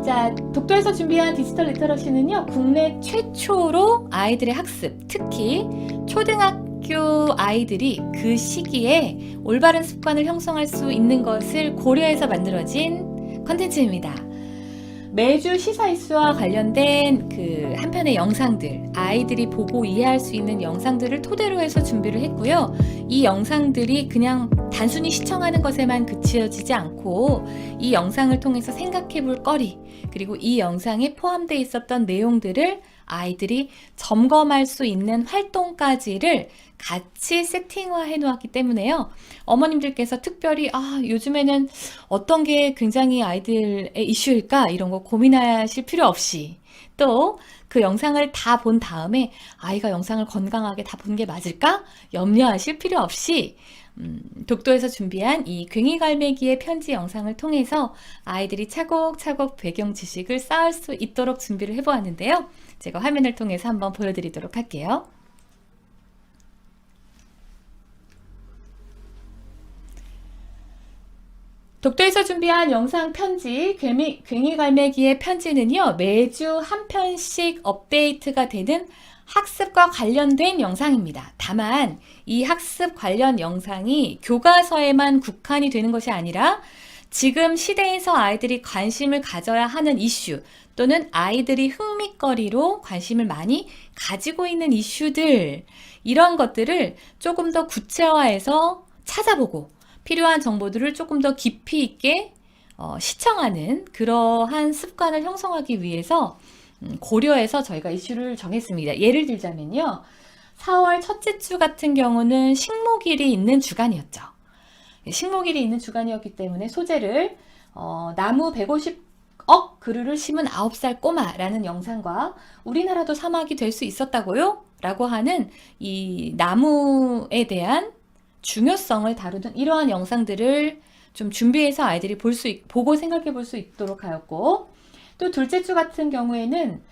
자, 독도에서 준비한 디지털 리터러시는요, 국내 최초로 아이들의 학습, 특히 초등학교 아이들이 그 시기에 올바른 습관을 형성할 수 있는 것을 고려해서 만들어진 컨텐츠입니다. 매주 시사 이슈와 관련된 그 한 편의 영상들, 아이들이 보고 이해할 수 있는 영상들을 토대로 해서 준비를 했고요. 이 영상들이 그냥 단순히 시청하는 것에만 그치어지지 않고 이 영상을 통해서 생각해 볼 거리, 그리고 이 영상에 포함되어 있었던 내용들을 아이들이 점검할 수 있는 활동까지를 같이 세팅화해 놓았기 때문에요. 어머님들께서 특별히 요즘에는 어떤 게 굉장히 아이들의 이슈일까 이런 거 고민하실 필요 없이, 또 그 영상을 다 본 다음에 아이가 영상을 건강하게 다 본 게 맞을까 염려하실 필요 없이 독도에서 준비한 이 괭이갈매기의 편지 영상을 통해서 아이들이 차곡차곡 배경 지식을 쌓을 수 있도록 준비를 해보았는데요. 제가 화면을 통해서 한번 보여드리도록 할게요. 독도에서 준비한 영상 편지, 괭이갈매기의 편지는요, 매주 한 편씩 업데이트가 되는 학습과 관련된 영상입니다. 다만 이 학습 관련 영상이 교과서에만 국한이 되는 것이 아니라 지금 시대에서 아이들이 관심을 가져야 하는 이슈, 또는 아이들이 흥미거리로 관심을 많이 가지고 있는 이슈들, 이런 것들을 조금 더 구체화해서 찾아보고 필요한 정보들을 조금 더 깊이 있게 시청하는 그러한 습관을 형성하기 위해서 고려해서 저희가 이슈를 정했습니다. 예를 들자면요, 4월 첫째 주 같은 경우는 식목일이 있는 주간이었죠. 식목일이 있는 주간이었기 때문에 소재를 나무 150억 그루를 심은 9살 꼬마라는 영상과 우리나라도 사막이 될 수 있었다고요? 라고 하는 이 나무에 대한 중요성을 다루는 이러한 영상들을 좀 준비해서 아이들이 보고 생각해 볼 수 있도록 하였고, 또 둘째 주 같은 경우에는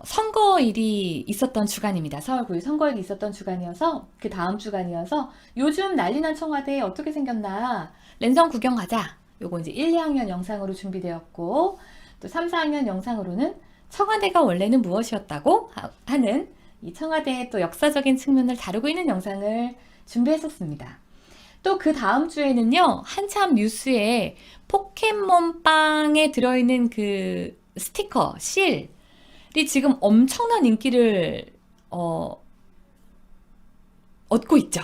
선거일이 있었던 주간입니다. 4월 9일 선거일이 있었던 주간이어서 그 다음 주간이어서 요즘 난리난 청와대 어떻게 생겼나 랜선 구경 가자. 요거 이제 1, 2학년 영상으로 준비되었고, 또 3, 4학년 영상으로는 청와대가 원래는 무엇이었다고 하는 이 청와대의 또 역사적인 측면을 다루고 있는 영상을 준비했었습니다. 또 그 다음 주에는요, 한참 뉴스에 포켓몬빵에 들어있는 그 스티커, 실이 지금 엄청난 인기를 얻고 있죠.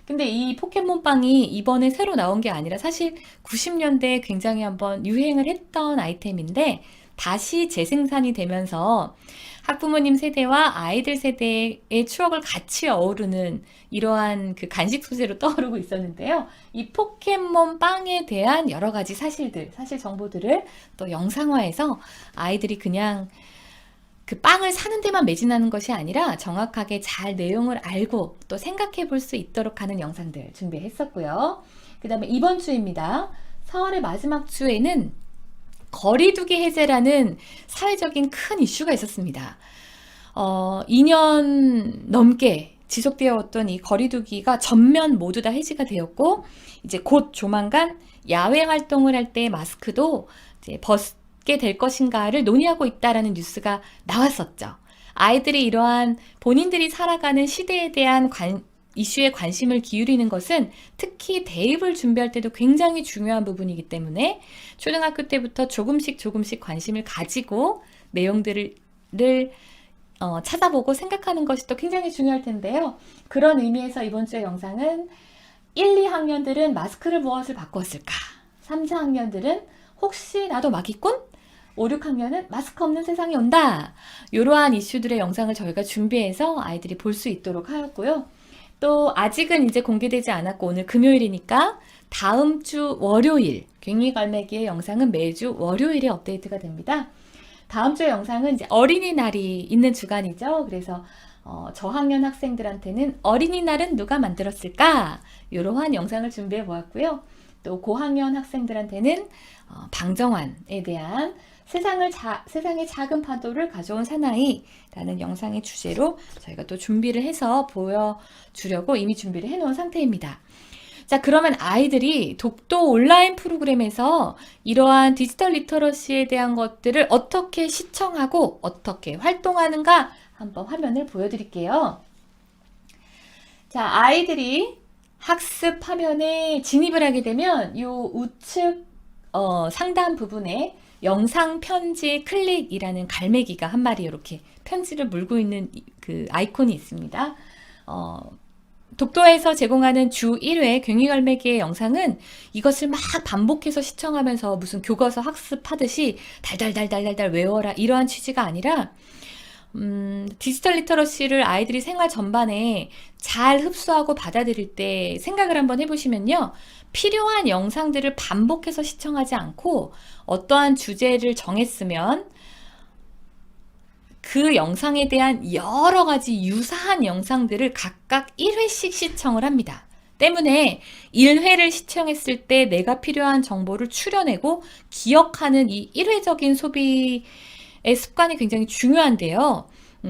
근데 이 포켓몬빵이 이번에 새로 나온 게 아니라 사실 90년대에 굉장히 한번 유행을 했던 아이템인데 다시 재생산이 되면서 학부모님 세대와 아이들 세대의 추억을 같이 어우르는 이러한 그 간식 소재로 떠오르고 있었는데요. 이 포켓몬 빵에 대한 여러 가지 사실 정보들을 또 영상화해서 아이들이 그냥 그 빵을 사는 데만 매진하는 것이 아니라 정확하게 잘 내용을 알고 또 생각해 볼 수 있도록 하는 영상들 준비했었고요. 그 다음에 이번 주입니다. 4월의 마지막 주에는 거리두기 해제라는 사회적인 큰 이슈가 있었습니다. 2년 넘게 지속되어 왔던 이 거리두기가 전면 모두 다 해제가 되었고, 이제 곧 조만간 야외 활동을 할 때 마스크도 이제 벗게 될 것인가를 논의하고 있다라는 뉴스가 나왔었죠. 아이들이 이러한 본인들이 살아가는 시대에 대한 이슈에 관심을 기울이는 것은 특히 대입을 준비할 때도 굉장히 중요한 부분이기 때문에 초등학교 때부터 조금씩 관심을 가지고 내용들을 찾아보고 생각하는 것이 또 굉장히 중요할 텐데요. 그런 의미에서 이번 주의 영상은 1, 2학년들은 마스크를 무엇을 바꿨을까? 3, 4학년들은 혹시 나도 마기꾼? 5, 6학년은 마스크 없는 세상이 온다. 이러한 이슈들의 영상을 저희가 준비해서 아이들이 볼 수 있도록 하였고요. 또 아직은 이제 공개되지 않았고 오늘 금요일이니까 다음 주 월요일 괭이갈매기의 영상은 매주 월요일에 업데이트가 됩니다. 다음 주의 영상은 이제 어린이날이 있는 주간이죠. 그래서 저학년 학생들한테는 어린이날은 누가 만들었을까? 이러한 영상을 준비해 보았고요. 또 고학년 학생들한테는 방정환에 대한 세상의 작은 파도를 가져온 사나이라는 영상의 주제로 저희가 또 준비를 해서 보여주려고 이미 준비를 해놓은 상태입니다. 자, 그러면 아이들이 독도 온라인 프로그램에서 이러한 디지털 리터러시에 대한 것들을 어떻게 시청하고 어떻게 활동하는가 한번 화면을 보여드릴게요. 자, 아이들이 학습 화면에 진입을 하게 되면 이 우측 상단 부분에 영상 편지 클릭이라는 갈매기가 한 마리 이렇게 편지를 물고 있는 그 아이콘이 있습니다. 독도에서 제공하는 주 1회 괭이갈매기의 영상은 이것을 막 반복해서 시청하면서 무슨 교과서 학습하듯이 달달달달달달 외워라 이러한 취지가 아니라 디지털 리터러시를 아이들이 생활 전반에 잘 흡수하고 받아들일 때 생각을 한번 해보시면요. 필요한 영상들을 반복해서 시청하지 않고 어떠한 주제를 정했으면 그 영상에 대한 여러 가지 유사한 영상들을 각각 1회씩 시청을 합니다. 때문에 1회를 시청했을 때 내가 필요한 정보를 추려내고 기억하는 이 1회적인 소비의 습관이 굉장히 중요한데요.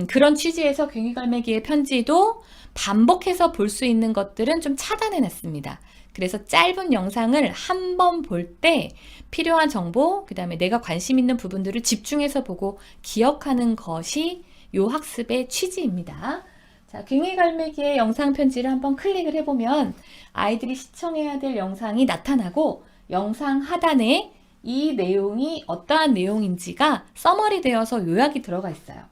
그런 취지에서 괭이갈매기의 편지도 반복해서 볼 수 있는 것들은 좀 차단해 놨습니다. 그래서 짧은 영상을 한 번 볼 때 필요한 정보, 그 다음에 내가 관심 있는 부분들을 집중해서 보고 기억하는 것이 이 학습의 취지입니다. 자, 괭이갈매기의 영상 편지를 한번 클릭을 해보면 아이들이 시청해야 될 영상이 나타나고 영상 하단에 이 내용이 어떠한 내용인지가 서머리 되어서 요약이 들어가 있어요.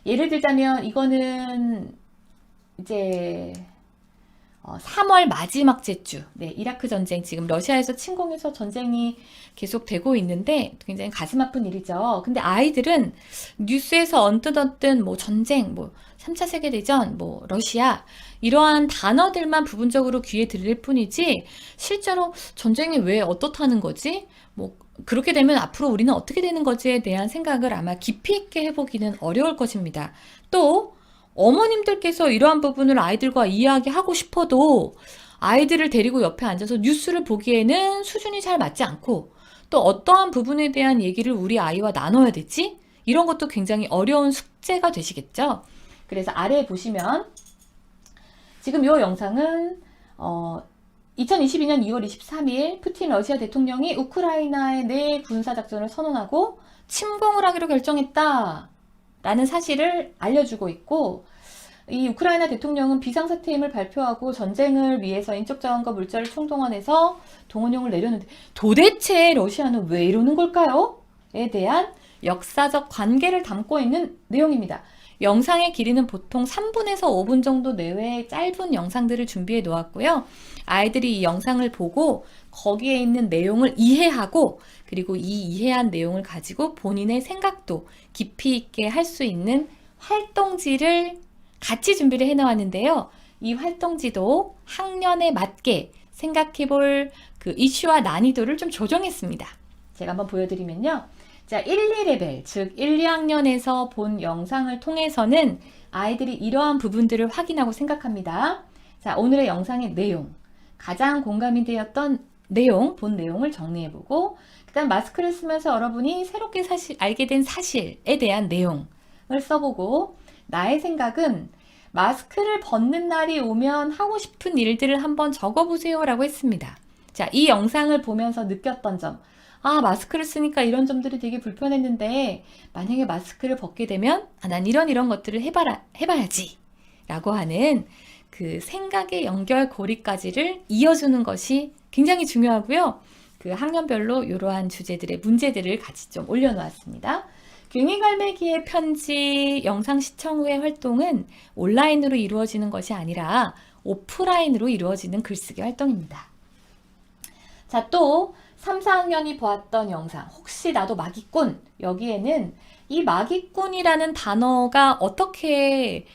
예를 들자면 이거는 이제 3월 마지막 주, 이라크 전쟁, 지금 러시아에서 침공해서 전쟁이 계속되고 있는데 굉장히 가슴 아픈 일이죠. 근데 아이들은 뉴스에서 언뜻 뭐 전쟁, 뭐 3차 세계대전, 뭐 러시아 이러한 단어들만 부분적으로 귀에 들릴 뿐이지 실제로 전쟁이 왜 어떻다는 거지? 뭐 그렇게 되면 앞으로 우리는 어떻게 되는 거지에 대한 생각을 아마 깊이 있게 해보기는 어려울 것입니다. 또 어머님들께서 이러한 부분을 아이들과 이야기하고 싶어도 아이들을 데리고 옆에 앉아서 뉴스를 보기에는 수준이 잘 맞지 않고 또 어떠한 부분에 대한 얘기를 우리 아이와 나눠야 되지? 이런 것도 굉장히 어려운 숙제가 되시겠죠? 그래서 아래에 보시면 지금 이 영상은 2022년 2월 23일 푸틴 러시아 대통령이 우크라이나의 내 군사작전을 선언하고 침공을 하기로 결정했다 라는 사실을 알려주고 있고 이 우크라이나 대통령은 비상사태임을 발표하고 전쟁을 위해서 인적 자원과 물자를 총동원해서 동원령을 내렸는데 도대체 러시아는 왜 이러는 걸까요? 에 대한 역사적 관계를 담고 있는 내용입니다. 영상의 길이는 보통 3분에서 5분 정도 내외의 짧은 영상들을 준비해 놓았고요. 아이들이 이 영상을 보고 거기에 있는 내용을 이해하고 그리고 이 이해한 내용을 가지고 본인의 생각도 깊이 있게 할 수 있는 활동지를 같이 준비를 해 놓았는데요. 이 활동지도 학년에 맞게 생각해 볼 그 이슈와 난이도를 좀 조정했습니다. 제가 한번 보여드리면요. 자, 1, 2레벨, 즉 1, 2학년에서 본 영상을 통해서는 아이들이 이러한 부분들을 확인하고 생각합니다. 자, 오늘의 영상의 내용, 가장 공감이 되었던 내용, 본 내용을 정리해보고 그 다음 마스크를 쓰면서 여러분이 새롭게 알게 된 사실에 대한 내용을 써보고 나의 생각은 마스크를 벗는 날이 오면 하고 싶은 일들을 한번 적어보세요 라고 했습니다. 자, 이 영상을 보면서 느꼈던 점, 마스크를 쓰니까 이런 점들이 되게 불편했는데 만약에 마스크를 벗게 되면 난 이런 것들을 해봐야지 라고 하는 그 생각의 연결고리까지를 이어주는 것이 굉장히 중요하고요. 그 학년별로 이러한 주제들의 문제들을 같이 좀 올려놓았습니다. 괭이갈매기의 편지 영상 시청 후의 활동은 온라인으로 이루어지는 것이 아니라 오프라인으로 이루어지는 글쓰기 활동입니다. 자, 또 3, 4학년이 보았던 영상, 혹시 나도 마기꾼, 여기에는 이 마기꾼이라는 단어가 어떻게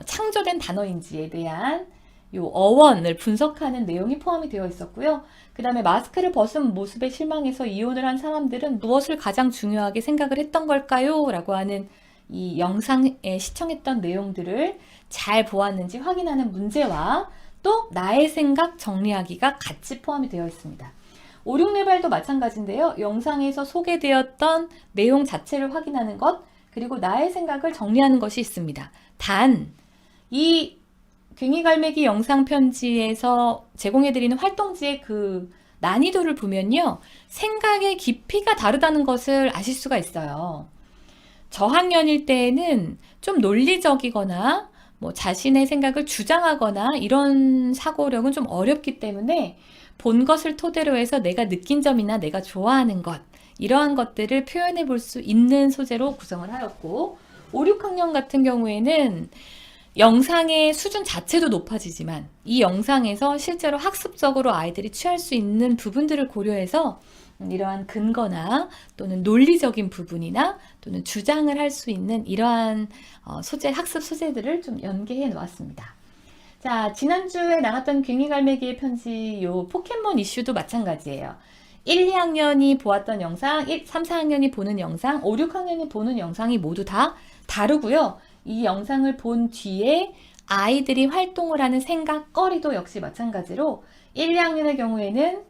창조된 단어인지에 대한 요 어원을 분석하는 내용이 포함이 되어 있었고요. 그 다음에 마스크를 벗은 모습에 실망해서 이혼을 한 사람들은 무엇을 가장 중요하게 생각을 했던 걸까요? 라고 하는 이 영상에 시청했던 내용들을 잘 보았는지 확인하는 문제와 또 나의 생각 정리하기가 같이 포함이 되어 있습니다. 5, 6레벨도 마찬가지인데요. 영상에서 소개되었던 내용 자체를 확인하는 것, 그리고 나의 생각을 정리하는 것이 있습니다. 단, 이 괭이갈매기 영상 편지에서 제공해드리는 활동지의 그 난이도를 보면요. 생각의 깊이가 다르다는 것을 아실 수가 있어요. 저학년일 때에는 좀 논리적이거나 뭐 자신의 생각을 주장하거나 이런 사고력은 좀 어렵기 때문에 본 것을 토대로 해서 내가 느낀 점이나 내가 좋아하는 것 이러한 것들을 표현해 볼 수 있는 소재로 구성을 하였고 5, 6학년 같은 경우에는 영상의 수준 자체도 높아지지만 이 영상에서 실제로 학습적으로 아이들이 취할 수 있는 부분들을 고려해서 이러한 근거나 또는 논리적인 부분이나 또는 주장을 할 수 있는 이러한 소재, 학습 소재들을 좀 연계해 놓았습니다. 자, 지난주에 나갔던 괭이갈매기의 편지 요 포켓몬 이슈도 마찬가지예요. 1, 2학년이 보았던 영상, 3, 4학년이 보는 영상, 5, 6학년이 보는 영상이 모두 다 다르고요. 이 영상을 본 뒤에 아이들이 활동을 하는 생각거리도 역시 마찬가지로 1, 2학년의 경우에는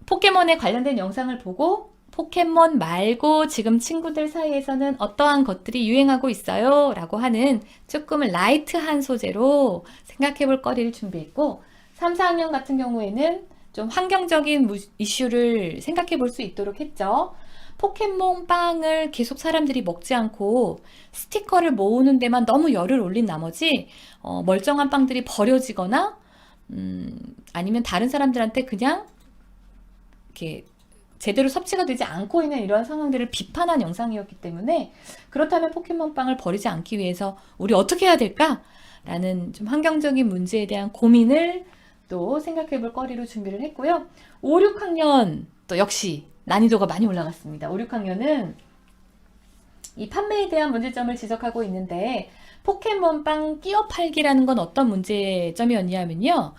포켓몬에 관련된 영상을 보고 포켓몬 말고 지금 친구들 사이에서는 어떠한 것들이 유행하고 있어요 라고 하는 조금은 라이트한 소재로 생각해 볼 거리를 준비했고 3, 4학년 같은 경우에는 좀 환경적인 이슈를 생각해 볼 수 있도록 했죠. 포켓몬 빵을 계속 사람들이 먹지 않고 스티커를 모으는 데만 너무 열을 올린 나머지 멀쩡한 빵들이 버려지거나 아니면 다른 사람들한테 그냥 이렇게 제대로 섭취가 되지 않고 있는 이런 상황들을 비판한 영상이었기 때문에 그렇다면 포켓몬빵을 버리지 않기 위해서 우리 어떻게 해야 될까? 라는 좀 환경적인 문제에 대한 고민을 또 생각해 볼 거리로 준비를 했고요. 5, 6학년 또 역시 난이도가 많이 올라갔습니다. 5, 6학년은 이 판매에 대한 문제점을 지적하고 있는데 포켓몬빵 끼어 팔기라는 건 어떤 문제점이었냐면요.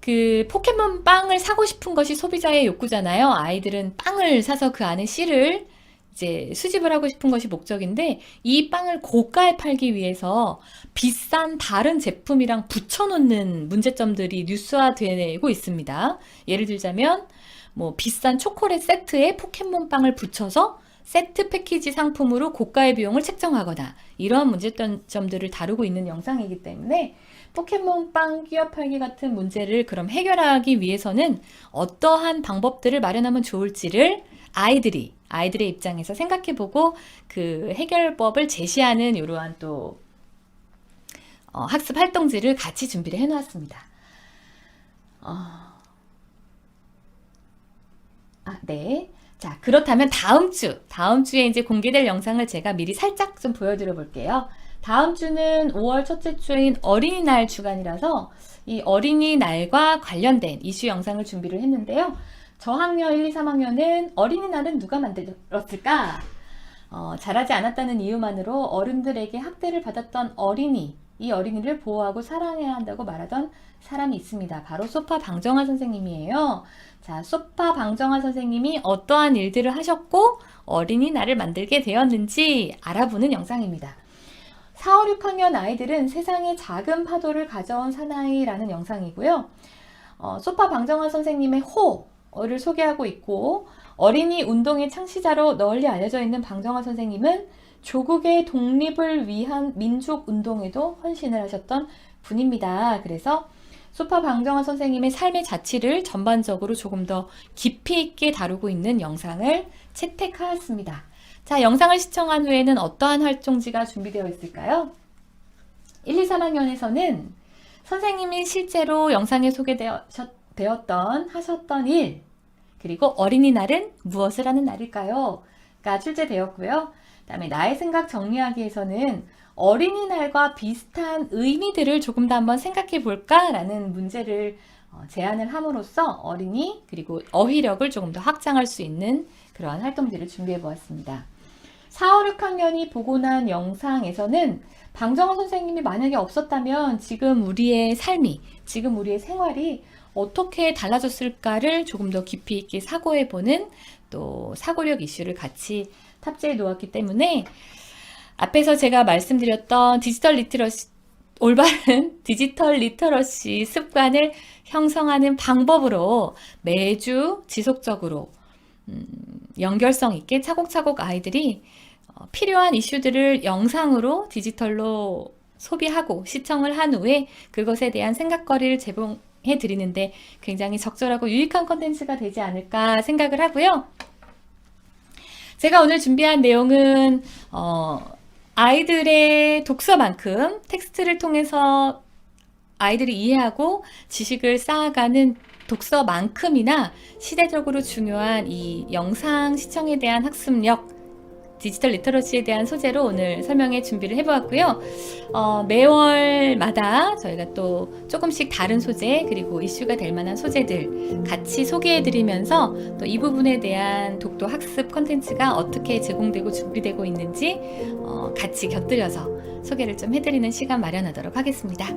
그 포켓몬 빵을 사고 싶은 것이 소비자의 욕구잖아요. 아이들은 빵을 사서 그 안에 씨를 이제 수집을 하고 싶은 것이 목적인데 이 빵을 고가에 팔기 위해서 비싼 다른 제품이랑 붙여놓는 문제점들이 뉴스화되고 있습니다. 예를 들자면 뭐 비싼 초콜릿 세트에 포켓몬 빵을 붙여서 세트 패키지 상품으로 고가의 비용을 책정하거나 이러한 문제점들을 다루고 있는 영상이기 때문에 포켓몬빵 끼어 팔기 같은 문제를 그럼 해결하기 위해서는 어떠한 방법들을 마련하면 좋을지를 아이들의 입장에서 생각해보고 그 해결법을 제시하는 이러한 또 학습 활동지를 같이 준비를 해놓았습니다. 네. 자, 그렇다면 다음 주에 이제 공개될 영상을 제가 미리 살짝 좀 보여드려 볼게요. 다음 주는 5월 첫째 주인 어린이날 주간이라서 이 어린이날과 관련된 이슈 영상을 준비를 했는데요. 저학년 1, 2, 3학년은 어린이날은 누가 만들었을까? 자라지 않았다는 이유만으로 어른들에게 학대를 받았던 이 어린이를 보호하고 사랑해야 한다고 말하던 사람이 있습니다. 바로 소파 방정아 선생님이에요. 자, 소파 방정아 선생님이 어떠한 일들을 하셨고 어린이날을 만들게 되었는지 알아보는 영상입니다. 4, 5, 6학년 아이들은 세상에 작은 파도를 가져온 사나이라는 영상이고요. 소파 방정아 선생님의 호를 소개하고 있고 어린이 운동의 창시자로 널리 알려져 있는 방정아 선생님은 조국의 독립을 위한 민족 운동에도 헌신을 하셨던 분입니다. 그래서 소파 방정아 선생님의 삶의 자취를 전반적으로 조금 더 깊이 있게 다루고 있는 영상을 채택하였습니다. 자, 영상을 시청한 후에는 어떠한 활동지가 준비되어 있을까요? 1, 2, 3학년에서는 선생님이 실제로 영상에 하셨던 일, 그리고 어린이날은 무엇을 하는 날일까요? 가 출제되었고요. 그 다음에 나의 생각 정리하기에서는 어린이날과 비슷한 의미들을 조금 더 한번 생각해 볼까라는 문제를 제안을 함으로써 어린이 그리고 어휘력을 조금 더 확장할 수 있는 그러한 활동들을 준비해 보았습니다. 4, 5, 6학년이 보고 난 영상에서는 방정아 선생님이 만약에 없었다면 지금 우리의 삶이, 지금 우리의 생활이 어떻게 달라졌을까를 조금 더 깊이 있게 사고해보는 또 사고력 이슈를 같이 탑재해 놓았기 때문에 앞에서 제가 말씀드렸던 올바른 디지털 리터러시 습관을 형성하는 방법으로 매주 지속적으로 연결성 있게 차곡차곡 아이들이 필요한 이슈들을 영상으로 디지털로 소비하고 시청을 한 후에 그것에 대한 생각거리를 제공해 드리는데 굉장히 적절하고 유익한 컨텐츠가 되지 않을까 생각을 하고요. 제가 오늘 준비한 내용은 아이들의 독서만큼 텍스트를 통해서 아이들이 이해하고 지식을 쌓아가는 독서만큼이나 시대적으로 중요한 이 영상 시청에 대한 학습력, 디지털 리터러시에 대한 소재로 오늘 설명해 준비를 해보았고요. 매월마다 저희가 또 조금씩 다른 소재 그리고 이슈가 될 만한 소재들 같이 소개해드리면서 또 이 부분에 대한 독도 학습 콘텐츠가 어떻게 제공되고 준비되고 있는지 같이 곁들여서 소개를 좀 해드리는 시간 마련하도록 하겠습니다.